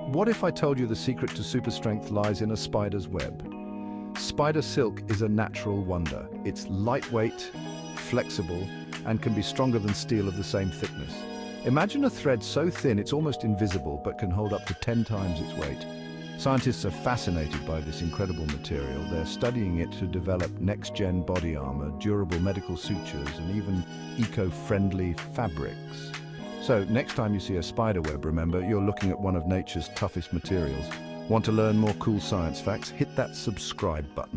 What if I told you the secret to super strength lies in a spider's web? Spider silk is a natural wonder. It's lightweight, flexible, and can be stronger than steel of the same thickness. Imagine a thread so thin it's almost invisible but can hold up to 10 times its weight. Scientists are fascinated by this incredible material. They're studying it to develop next-gen body armor, durable medical sutures, and even eco-friendly fabrics. So, next time you see a spider web, remember, you're looking at one of nature's toughest materials. Want to learn more cool science facts? Hit that subscribe button.